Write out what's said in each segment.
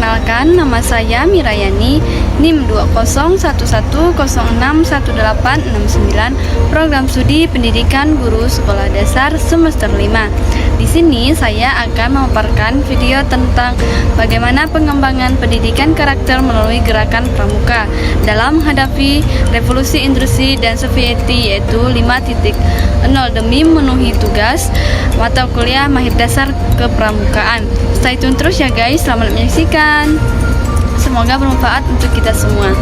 Perkenalkan, nama saya Mirayani, NIM 2011061869, Program Studi Pendidikan Guru Sekolah Dasar Semester 5. Di sini saya akan memaparkan video tentang bagaimana pengembangan pendidikan karakter melalui gerakan pramuka dalam menghadapi revolusi industri dan Sovieti, yaitu 5.0 demi memenuhi tugas mata kuliah mahir dasar kepramukaan. Stay tune terus ya guys, selamat menyaksikan. Semoga bermanfaat untuk kita semua.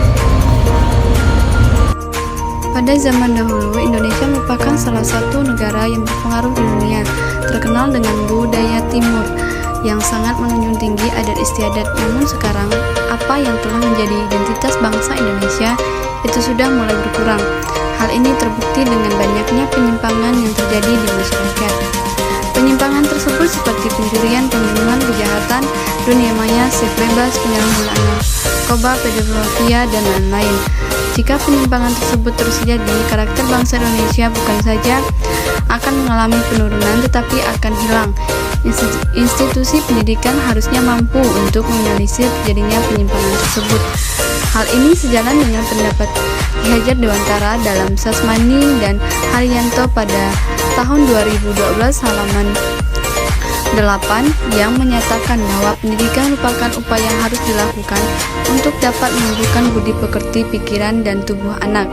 Pada zaman dahulu, Indonesia merupakan salah satu negara yang berpengaruh di dunia, terkenal dengan budaya timur yang sangat menunjung tinggi adat istiadat. Namun sekarang, apa yang telah menjadi identitas bangsa Indonesia itu sudah mulai berkurang. Hal ini terbukti dengan banyaknya penyimpangan yang terjadi di masyarakat. Penyimpangan tersebut seperti pencurian, pembunuhan, kejahatan, dunia maya, seks bebas, penyalahgunaan narkoba, pedofili, dan lain-lain. Jika penyimpangan tersebut terus terjadi, karakter bangsa Indonesia bukan saja akan mengalami penurunan, tetapi akan hilang. Institusi pendidikan harusnya mampu untuk meminimalisir terjadinya penyimpangan tersebut. Hal ini sejalan dengan pendapat Ki Hajar Dewantara dalam Sasmani dan Haryanto pada tahun 2012 halaman 8 yang menyatakan bahwa pendidikan merupakan upaya yang harus dilakukan untuk dapat menumbuhkan budi pekerti pikiran dan tubuh anak.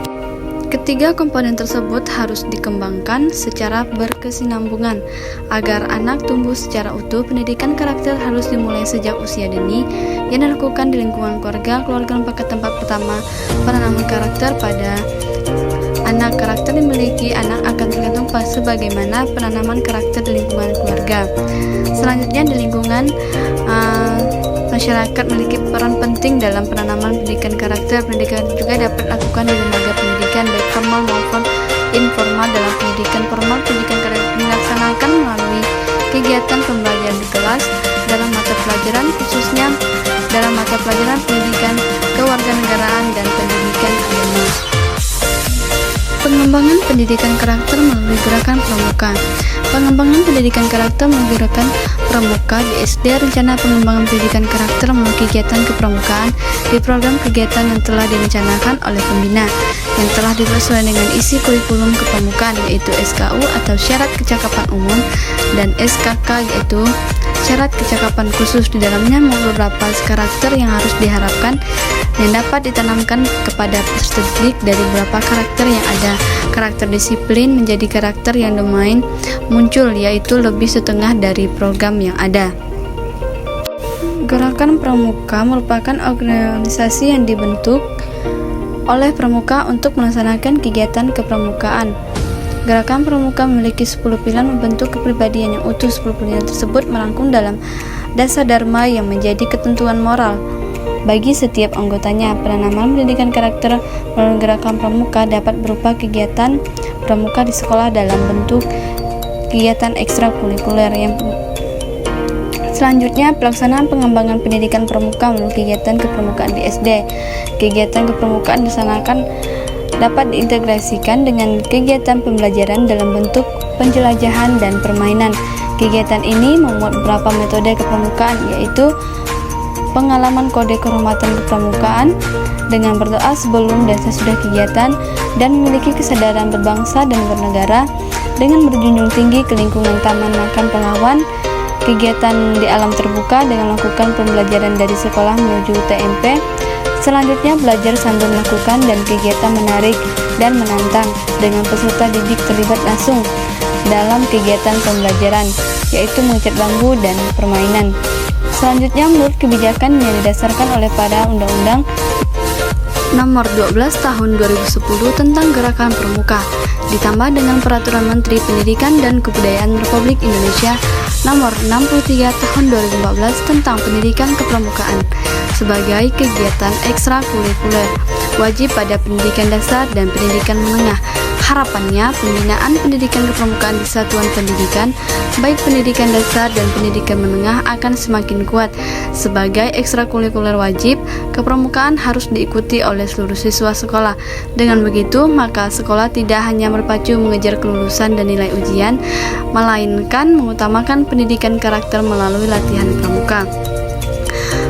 Ketiga komponen tersebut harus dikembangkan secara berkesinambungan agar anak tumbuh secara utuh. Pendidikan karakter harus dimulai sejak usia dini yang dilakukan di lingkungan keluarga. Keluarga merupakan tempat pertama penanaman karakter pada anak. Karakter dimiliki anak akan tergantung pada bagaimana penanaman karakter di lingkungan keluarga. Selanjutnya di lingkungan masyarakat memiliki peran penting dalam penanaman pendidikan karakter. Pendidikan juga dapat dilakukan di lembaga pendidikan baik formal maupun informal. Dalam pendidikan formal, pendidikan karakter dilaksanakan melalui kegiatan pembelajaran di kelas dalam mata pelajaran, khususnya dalam mata pelajaran pendidikan kewarganegaraan dan pendidikan agama. Pengembangan pendidikan karakter melalui gerakan pramuka. Pengembangan pendidikan karakter melalui gerakan pramuka di SD. Rencana pengembangan pendidikan karakter melalui kegiatan kepramukaan di program kegiatan yang telah direncanakan oleh pembina yang telah disesuaikan dengan isi kurikulum kepramukaan, yaitu SKU atau syarat kecakapan umum dan SKK yaitu syarat kecakapan khusus. Di dalamnya beberapa karakter yang harus diharapkan yang dapat ditanamkan kepada peserta didik dari beberapa karakter yang ada. Karakter disiplin menjadi karakter yang domain muncul, yaitu lebih setengah dari program yang ada. Gerakan Pramuka merupakan organisasi yang dibentuk oleh pramuka untuk melaksanakan kegiatan kepramukaan. Gerakan Pramuka memiliki 10 pilar membentuk kepribadian yang utuh. 10 pilar tersebut merangkum dalam dasar dharma yang menjadi ketentuan moral bagi setiap anggotanya. Penanaman pendidikan karakter melalui gerakan pramuka dapat berupa kegiatan pramuka di sekolah dalam bentuk kegiatan ekstrakurikuler. Selanjutnya, pelaksanaan pengembangan pendidikan pramuka melalui kegiatan kepramukaan di SD. Kegiatan kepramukaan dilaksanakan dapat diintegrasikan dengan kegiatan pembelajaran dalam bentuk penjelajahan dan permainan. Kegiatan ini memuat beberapa metode kepramukaan, yaitu pengalaman kode kehormatan kepramukaan dengan berdoa sebelum dan sesudah kegiatan, dan memiliki kesadaran berbangsa dan bernegara dengan berjunjung tinggi ke lingkungan taman makan pahlawan. Kegiatan di alam terbuka dengan melakukan pembelajaran dari sekolah menuju TMP. Selanjutnya, belajar sambil melakukan dan kegiatan menarik dan menantang dengan peserta didik terlibat langsung dalam kegiatan pembelajaran, yaitu mengecat bambu dan permainan. Selanjutnya, menurut kebijakan yang didasarkan oleh pada Undang-Undang Nomor 12 Tahun 2010 tentang Gerakan Pramuka, ditambah dengan Peraturan Menteri Pendidikan dan Kebudayaan Republik Indonesia Nomor 63 Tahun 2014 tentang Pendidikan Kepramukaan sebagai kegiatan ekstrakurikuler wajib pada pendidikan dasar dan pendidikan menengah. Harapannya, pembinaan pendidikan kepramukaan di satuan pendidikan, baik pendidikan dasar dan pendidikan menengah, akan semakin kuat. Sebagai ekstrakurikuler wajib, kepramukaan harus diikuti oleh seluruh siswa sekolah. Dengan begitu, maka sekolah tidak hanya berpacu mengejar kelulusan dan nilai ujian, melainkan mengutamakan pendidikan karakter melalui latihan pramuka.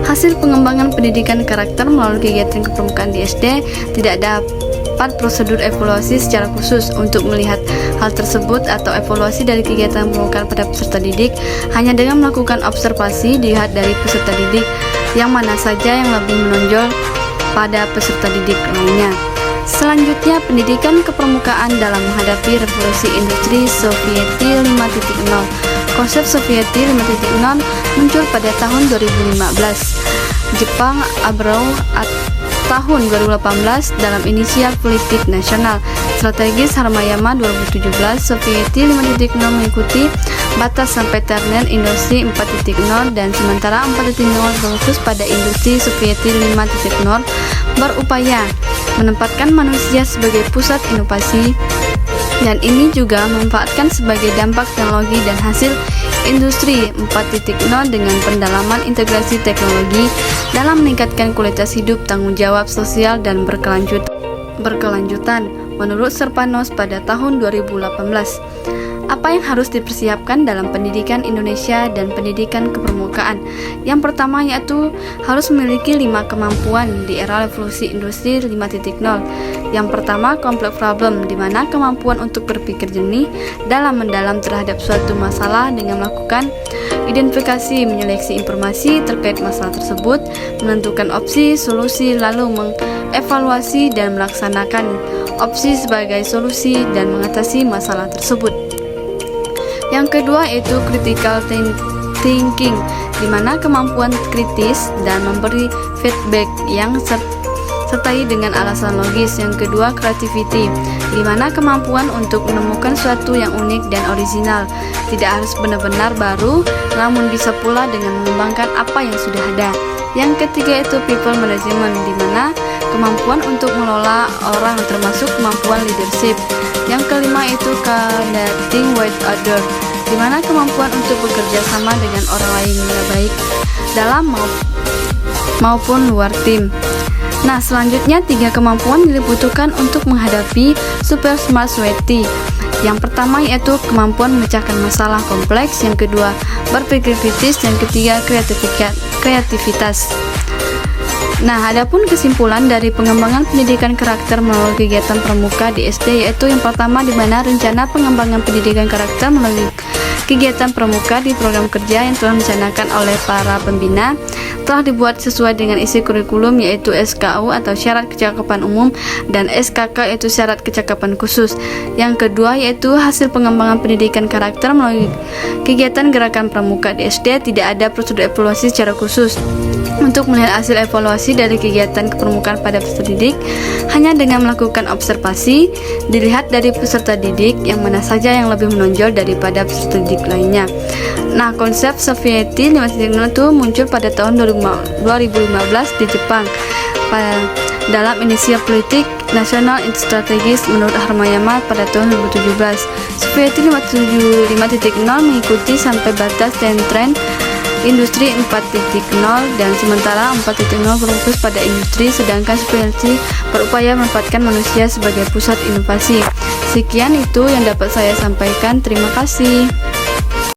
Hasil pengembangan pendidikan karakter melalui kegiatan kepramukaan di SD tidak dapat prosedur evaluasi secara khusus. Untuk melihat hal tersebut atau evaluasi dari kegiatan kepramukaan pada peserta didik hanya dengan melakukan observasi dilihat dari peserta didik yang mana saja yang lebih menonjol pada peserta didik lainnya. Selanjutnya, pendidikan kepramukaan dalam menghadapi revolusi industri Sovieti 5.0. Konsep Sovieti 5.0 muncul pada tahun 2015. Jepang Abrau tahun 2018 dalam inisial politik nasional strategis Harmayama 2017. Sovieti 5.0 mengikuti batas sampai ternet industri 4.0 dan sementara 4.0 berfokus pada industri Sovieti 5.0 berupaya menempatkan manusia sebagai pusat inovasi, dan ini juga memanfaatkan sebagai dampak teknologi dan hasil industri 4.0 dengan pendalaman integrasi teknologi dalam meningkatkan kualitas hidup, tanggung jawab sosial dan berkelanjutan menurut Serpanos pada tahun 2018. Apa yang harus dipersiapkan dalam pendidikan Indonesia dan pendidikan kepramukaan? Yang pertama yaitu harus memiliki 5 kemampuan di era revolusi industri 5.0. Yang pertama, complex problem, di mana kemampuan untuk berpikir jernih dalam mendalam terhadap suatu masalah dengan melakukan identifikasi, menyeleksi informasi terkait masalah tersebut, menentukan opsi, solusi, lalu mengevaluasi dan melaksanakan opsi sebagai solusi dan mengatasi masalah tersebut. Yang kedua yaitu critical thinking, di mana kemampuan kritis dan memberi feedback yang sertai dengan alasan logis. Yang kedua, creativity, di mana kemampuan untuk menemukan sesuatu yang unik dan original, tidak harus benar-benar baru, namun bisa pula dengan mengembangkan apa yang sudah ada. Yang ketiga itu people management, di mana kemampuan untuk mengelola orang termasuk kemampuan leadership. Yang kelima itu connecting with others, di mana kemampuan untuk bekerja sama dengan orang lain, baik dalam maupun luar tim. Nah, selanjutnya 3 kemampuan dibutuhkan untuk menghadapi Super Smart Society. Yang pertama yaitu kemampuan memecahkan masalah kompleks, yang kedua berpikir kritis, yang ketiga kreativitas. Nah, adapun kesimpulan dari pengembangan pendidikan karakter melalui kegiatan pramuka di SD yaitu yang pertama, di mana rencana pengembangan pendidikan karakter melalui kegiatan pramuka di program kerja yang telah direncanakan oleh para pembina telah dibuat sesuai dengan isi kurikulum yaitu SKU atau syarat kecakapan umum dan SKK yaitu syarat kecakapan khusus. Yang kedua yaitu hasil pengembangan pendidikan karakter melalui kegiatan gerakan pramuka di SD tidak ada prosedur evaluasi secara khusus. Untuk melihat hasil evaluasi dari kegiatan kepramukaan pada peserta didik hanya dengan melakukan observasi dilihat dari peserta didik yang mana saja yang lebih menonjol daripada peserta didik lainnya. Nah, konsep Sovieti 5.0 itu muncul pada tahun 2015 di Jepang dalam inisial politik nasional strategis menurut Harmayama pada tahun 2017. Sovieti 5.0 mengikuti sampai batas dan tren industri 4.0 dan sementara 4.0 berfokus pada industri, sedangkan Sovieti berupaya menempatkan manusia sebagai pusat inovasi. Sekian itu yang dapat saya sampaikan. Terima kasih.